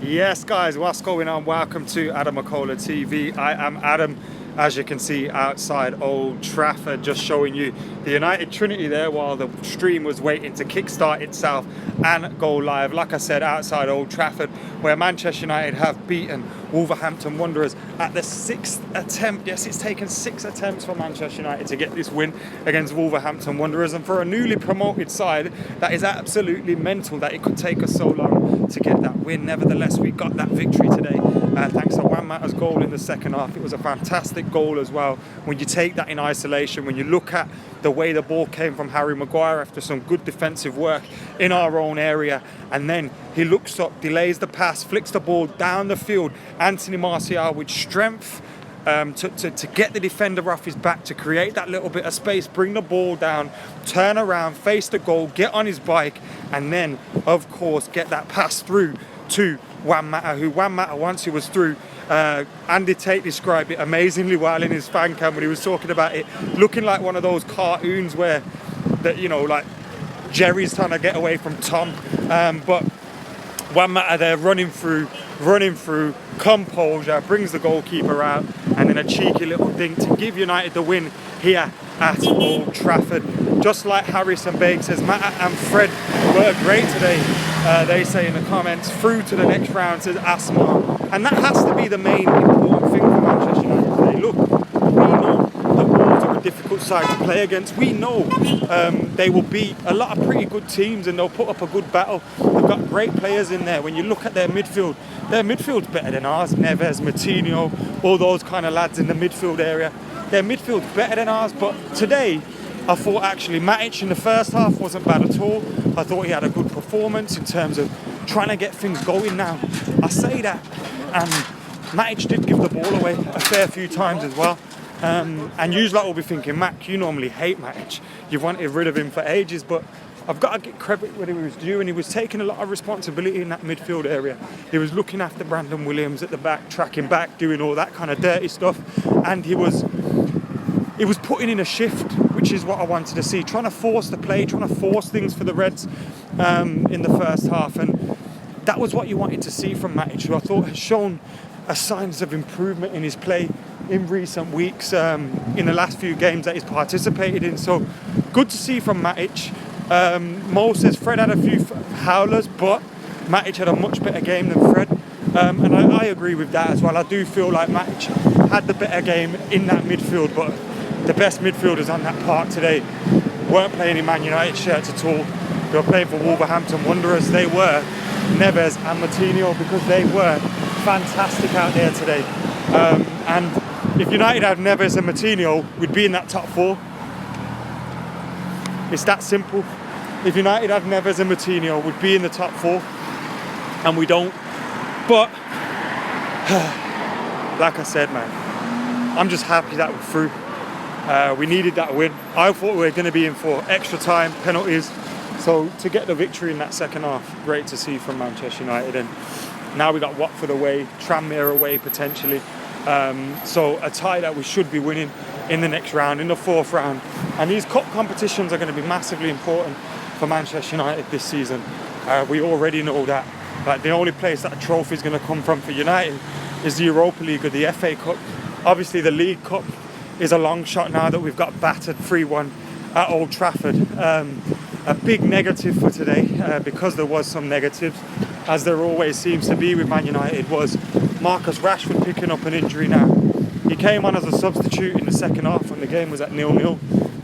Yes, guys, what's going on? Welcome to AdamMcKola TV. I am Adam, as you can see outside Old Trafford, just showing you the United Trinity there while the stream was waiting to kickstart itself and go live. Like I said, outside Old Trafford, where Manchester United have beaten Wolverhampton Wanderers at the 6th attempt. Yes, it's taken 6 attempts for Manchester United to get this win against Wolverhampton Wanderers, and for a newly promoted side, that is absolutely mental that it could take us so long to get that win. Nevertheless, we got that victory today thanks to Juan Mata's goal in the second half. It was a fantastic goal as well. When you take that in isolation, when you look at the way the ball came from Harry Maguire after some good defensive work in our own area, and then he looks up, delays the pass, flicks the ball down the field. Anthony Martial with strength to get the defender off his back, to create that little bit of space, bring the ball down, turn around, face the goal, get on his bike, and then, of course, get that pass through to Juan Mata, who Juan Mata, once he was through, Andy Tate described it amazingly well in his fan cam when he was talking about it, looking like one of those cartoons where, that, you know, like Jerry's trying to get away from Tom, but Juan Mata there running through, composure, brings the goalkeeper out, and then a cheeky little dink to give United the win here at Old Trafford. Just like Harrison Baig says, Mata and Fred were great today, they say in the comments. Through to the next round, says Asmar. And that has to be the main important thing for Manchester United today. Look, we know that Wolves are a difficult side to play against. We know they will beat a lot of pretty good teams and they'll put up a good battle. They've got great players in there. When you look at their midfield's better than ours. Neves, Matinho, all those kind of lads in the midfield area. Their midfield's better than ours, but today I thought actually Matic in the first half wasn't bad at all. I thought he had a good performance in terms of trying to get things going now. I say that, and Matic did give the ball away a fair few times as well. And you lot will be thinking, Mac, you normally hate Matic. You've wanted rid of him for ages, but I've got to get credit where he was due, and he was taking a lot of responsibility in that midfield area. He was looking after Brandon Williams at the back, tracking back, doing all that kind of dirty stuff, and he was putting in a shift, which is what I wanted to see, trying to force the play, trying to force things for the Reds in the first half, and that was what you wanted to see from Matic, who I thought has shown signs of improvement in his play in recent weeks, in the last few games that he's participated in. So good to see from Matic. Mo says Fred had a few howlers, but Matic had a much better game than Fred, and I agree with that as well. I do feel like Matic had the better game in that midfield, but the best midfielders on that park today weren't playing in Man United shirts at all. They were playing for Wolverhampton Wanderers. They were Neves and Matinho, because they were fantastic out there today. And if United had Neves and Matinho, we'd be in that top four. It's that simple. If United had Neves and Matinho, we'd be in the top four, and we don't. But like I said, man, I'm just happy that we're through. We needed that win. I thought we were going to be in for extra time, penalties. So to get the victory in that second half, great to see from Manchester United. And now we got Watford away, Tranmere away potentially. So a tie that we should be winning in the next round, in the fourth round. And these cup competitions are going to be massively important for Manchester United this season. We already know that. Like, the only place that a trophy is going to come from for United is the Europa League or the FA Cup. Obviously the League Cup is a long shot now that we've got battered 3-1 at Old Trafford. A big negative for today, because there was some negatives, as there always seems to be with Man United, was Marcus Rashford picking up an injury now. He came on as a substitute in the second half when the game was at 0-0,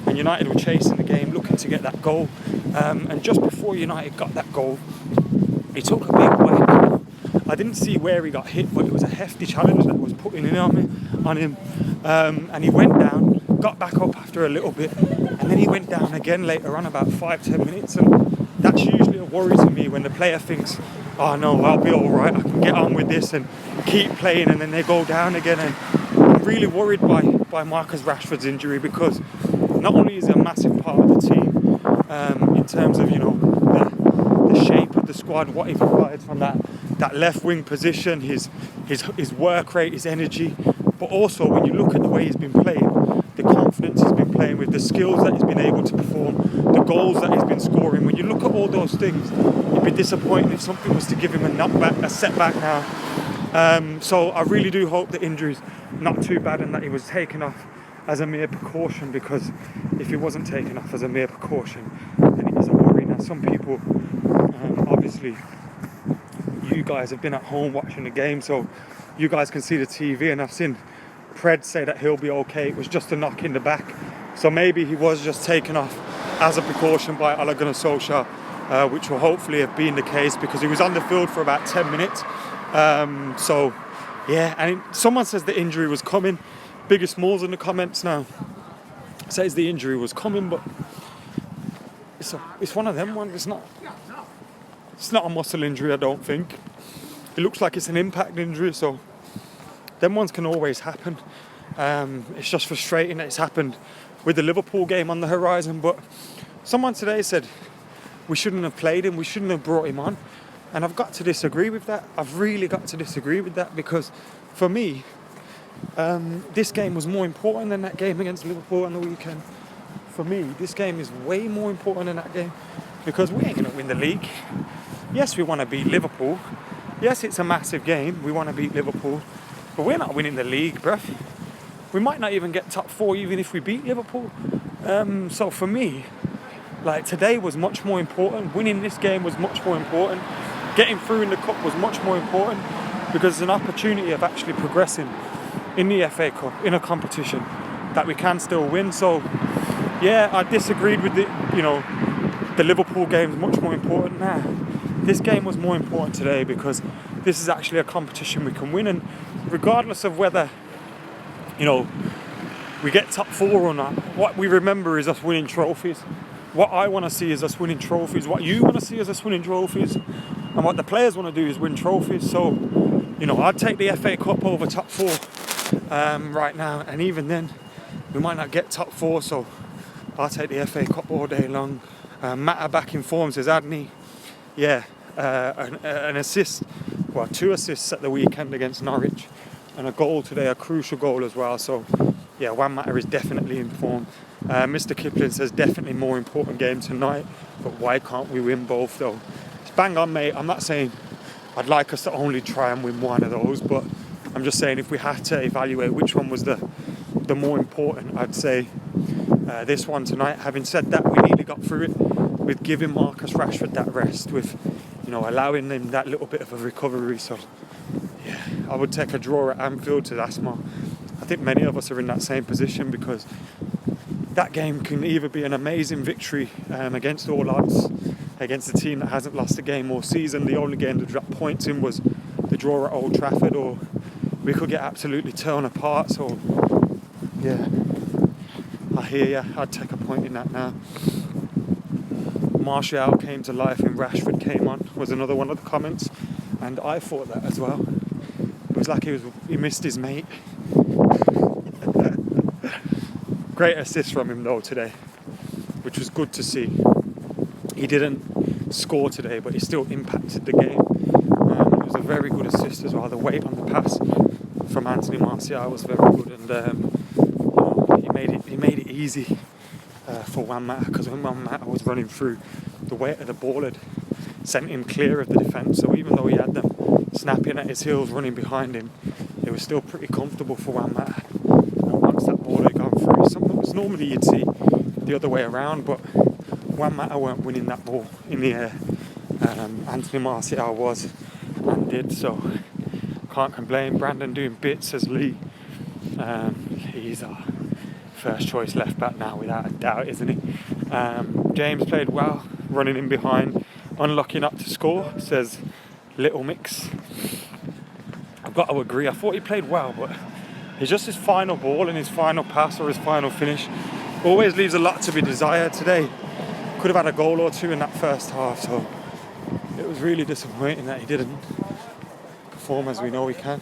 and United were chasing the game, looking to get that goal. And just before United got that goal, he took a big whack. I didn't see where he got hit, but it was a hefty challenge that was put in on him. And he went down, got back up after a little bit, and then he went down again later on, about 5-10 minutes. And that's usually a worry to me, when the player thinks, oh no, I'll be all right, I can get on with this and keep playing, and then they go down again. And I'm really worried by Marcus Rashford's injury, because not only is he a massive part of the team in terms of, you know, the shape of the squad, what he provides from that left wing position, his work rate, his energy, but also when you look at the way he's been playing, the confidence he's been playing with, the skills that he's been able to perform, the goals that he's been scoring. When you look at all those things, you it'd be disappointing if something was to give him a setback now. So I really do hope the injury's not too bad and that he was taken off as a mere precaution, because if he wasn't taken off as a mere precaution, then it is a worry. Now, some people, obviously, you guys have been at home watching the game, so you guys can see the TV, and I've seen Pred say that he'll be okay. It was just a knock in the back, so maybe he was just taken off as a precaution by Ole Gunnar Solskjaer, which will hopefully have been the case, because he was on the field for about 10 minutes. So yeah, and someone says the injury was coming. Biggest Smalls in the comments now says the injury was coming, but it's one of them ones. It's not a muscle injury, I don't think. It looks like it's an impact injury, so them ones can always happen. It's just frustrating that it's happened with the Liverpool game on the horizon. But someone today said we shouldn't have played him, we shouldn't have brought him on, and I've got to disagree with that. I've really got to disagree with that, because for me, this game was more important than that game against Liverpool on the weekend. For me, this game is way more important than that game, because we ain't going to win the league. Yes, we want to beat Liverpool. Yes, it's a massive game. We want to beat Liverpool. But we're not winning the league, bruv. We might not even get top 4 even if we beat Liverpool. So for me, like, today was much more important. Winning this game was much more important. Getting through in the cup was much more important, because it's an opportunity of actually progressing in the FA Cup, in a competition that we can still win. So yeah, I disagreed with the Liverpool game is much more important now. This game was more important today, because this is actually a competition we can win, and regardless of whether we get top 4 or not, what we remember is us winning trophies. What I want to see is us winning trophies. What you want to see is us winning trophies, and what the players want to do is win trophies. So I'd take the FA Cup over top 4 right now, and even then we might not get top 4, so I'll take the FA Cup all day long. Matter back in form, says Adney. Yeah, an assist, 2 assists at the weekend against Norwich, and a goal today, a crucial goal as well. So yeah, Juan Mata is definitely in form. Mr. Kipling says definitely more important game tonight, but why can't we win both though? It's bang on, mate. I'm not saying I'd like us to only try and win one of those, but I'm just saying if we had to evaluate which one was the more important, I'd say this one tonight. Having said that, we nearly got through it with giving Marcus Rashford that rest, with allowing him that little bit of a recovery. So yeah, I would take a draw at Anfield to Asma. I think many of us are in that same position, because that game can either be an amazing victory against all odds, against a team that hasn't lost a game all season. The only game to drop points in was the draw at Old Trafford, or we could get absolutely torn apart. So yeah, I hear you. I'd take a point in that now. Martial came to life and Rashford came on, was another one of the comments, and I thought that as well. It was like he missed his mate. Great assist from him though today, which was good to see. He didn't score today, but he still impacted the game. It was a very good assist as well. The weight on the pass from Anthony Martial was very good, and he made it easy for Juan Mata, because when Juan Mata was running through, the weight of the ball had sent him clear of the defence. So even though he had them snapping at his heels, running behind him, it was still pretty comfortable for Juan Mata. And once that ball had gone through, something was normally you'd see the other way around, but Juan Mata weren't winning that ball in the air. Anthony Martial was, and did, so can't complain. Brandon doing bits, says Lee. He's our first choice left back now, without a doubt, isn't he? James played well, running in behind, unlucky not to score, says Little Mix. I've got to agree, I thought he played well, but it's just his final ball and his final pass or his final finish always leaves a lot to be desired. Today could have had a goal or two in that first half, so it was really disappointing that he didn't perform as we know he can.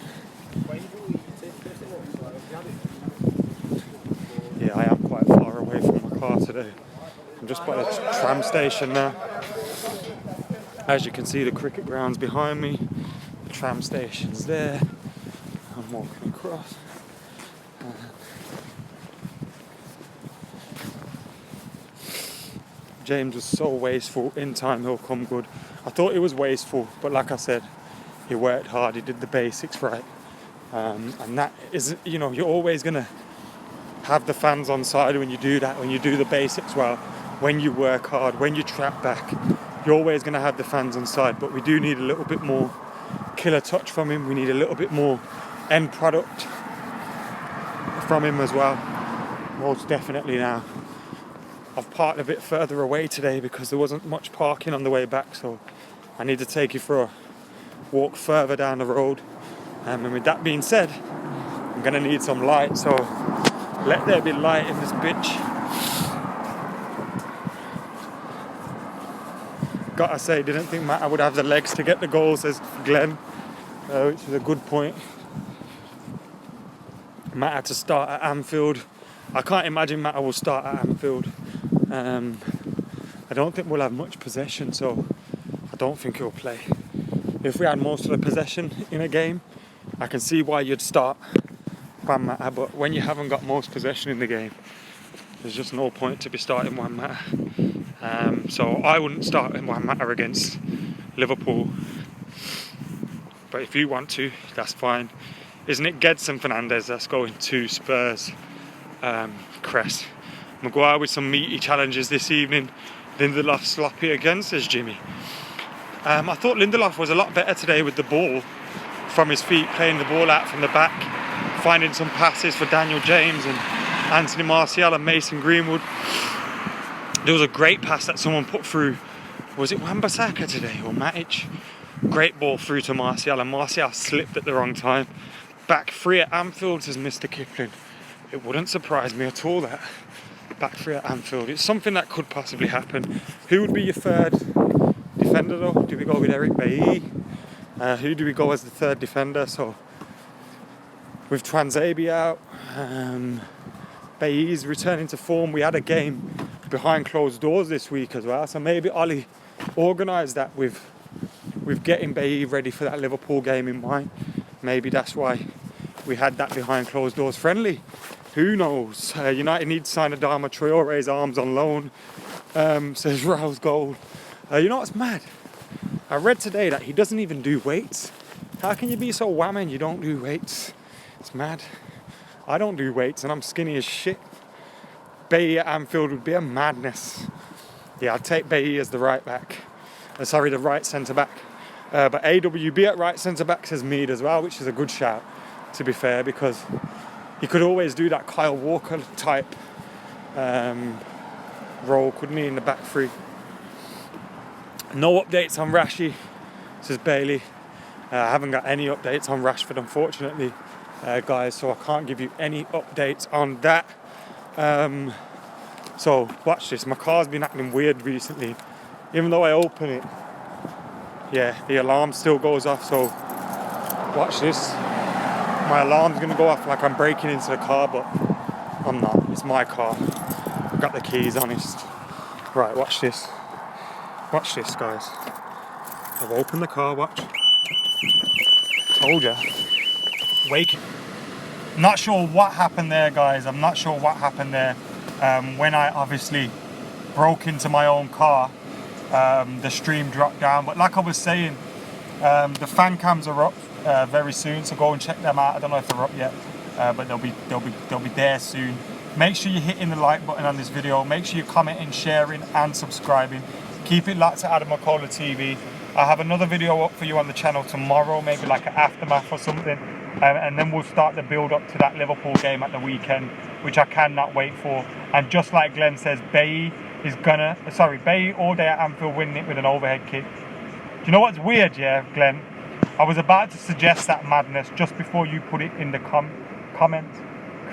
Yeah, I am quite far away from my car today. I'm just by the tram station now. As you can see, the cricket ground's behind me. The tram station's there. I'm walking across. James was so wasteful. In time he'll come good. I thought it was wasteful, but like I said, he worked hard, he did the basics right. And that is, you're always going to have the fans on side when you do that, when you do the basics well, when you work hard, when you trap back. You're always going to have the fans on side, but we do need a little bit more killer touch from him. We need a little bit more end product from him as well. Most definitely now. I've parked a bit further away today because there wasn't much parking on the way back, so I need to take you for a walk further down the road. And with that being said, I'm going to need some light, so let there be light in this bitch. Gotta say, didn't think Matt would have the legs to get the goal, says Glenn, which is a good point. Matt had to start at Anfield. I can't imagine Matt will start at Anfield. I don't think we'll have much possession, so I don't think he'll play. If we had most of the possession in a game, I can see why you'd start Juan Mata, but when you haven't got most possession in the game, there's just no point to be starting Juan Mata. So I wouldn't start Juan Mata against Liverpool, but if you want to, that's fine. Isn't it Gedson Fernandes that's going to Spurs? Cress. Maguire with some meaty challenges this evening. Lindelof sloppy again, says Jimmy. I thought Lindelof was a lot better today with the ball from his feet, playing the ball out from the back, finding some passes for Daniel James and Anthony Martial and Mason Greenwood. There was a great pass that someone put through. Was it Wan-Bissaka today or Matic? Great ball through to Martial, and Martial slipped at the wrong time. Back three at Anfield, says Mr. Kipling. It wouldn't surprise me at all that. Back three at Anfield. It's something that could possibly happen. Who would be your third defender though? Do we go with Eric Bailly? Who do we go as the third defender? So with Transabi out, Bailly's returning to form. We had a game behind closed doors this week as well, so maybe Ollie organised that with getting Bailly ready for that Liverpool game in mind. Maybe that's why we had that behind closed doors friendly. Who knows? United need to sign Adama Traore's arms on loan, says Rouse Gold. You know what's mad? I read today that he doesn't even do weights. How can you be so whamming you don't do weights? It's mad. I don't do weights and I'm skinny as shit. Bailly at Anfield would be a madness. Yeah, I'd take Bailly as the right back. The right centre back. But AWB at right centre back, says Mead as well, which is a good shout, to be fair, because he could always do that Kyle Walker type role, couldn't he, in the back three. No updates on Rashi, says Bailey. I haven't got any updates on Rashford, unfortunately, guys, so I can't give you any updates on that. So watch this. My car's been acting weird recently. Even though I open it, yeah, the alarm still goes off, so watch this. My alarm's going to go off like I'm breaking into the car, but I'm not. It's my car. I've got the keys, honest. Right, watch this. Watch this, guys. I've opened the car, watch. Told ya. Wake. Not sure what happened there, guys. I'm not sure what happened there. When I obviously broke into my own car, the stream dropped down. But like I was saying, the fan cams are up very soon, so go and check them out. I don't know if they're up yet, but they'll be there soon. Make sure you're hitting the like button on this video. Make sure you're commenting, sharing, and subscribing. Keep it locked to AdamMcKola TV. I have another video up for you on the channel tomorrow, maybe like an aftermath or something, and then we'll start the build up to that Liverpool game at the weekend, which I cannot wait for. And just like Glenn says, Bailly all day at Anfield winning it with an overhead kick. Do you know what's weird, yeah, Glenn? I was about to suggest that madness just before you put it in the comments.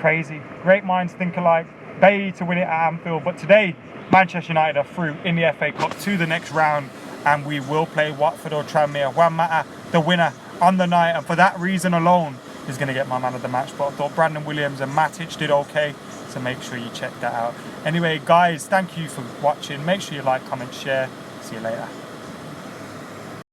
Crazy. Great minds think alike. Bailly to win it at Anfield, but today Manchester United are through in the FA Cup to the next round, and we will play Watford or Tranmere. Juan Mata, the winner on the night, and for that reason alone, is going to get my man of the match. But I thought Brandon Williams and Matic did okay, so make sure you check that out. Anyway, guys, thank you for watching. Make sure you like, comment, share. See you later.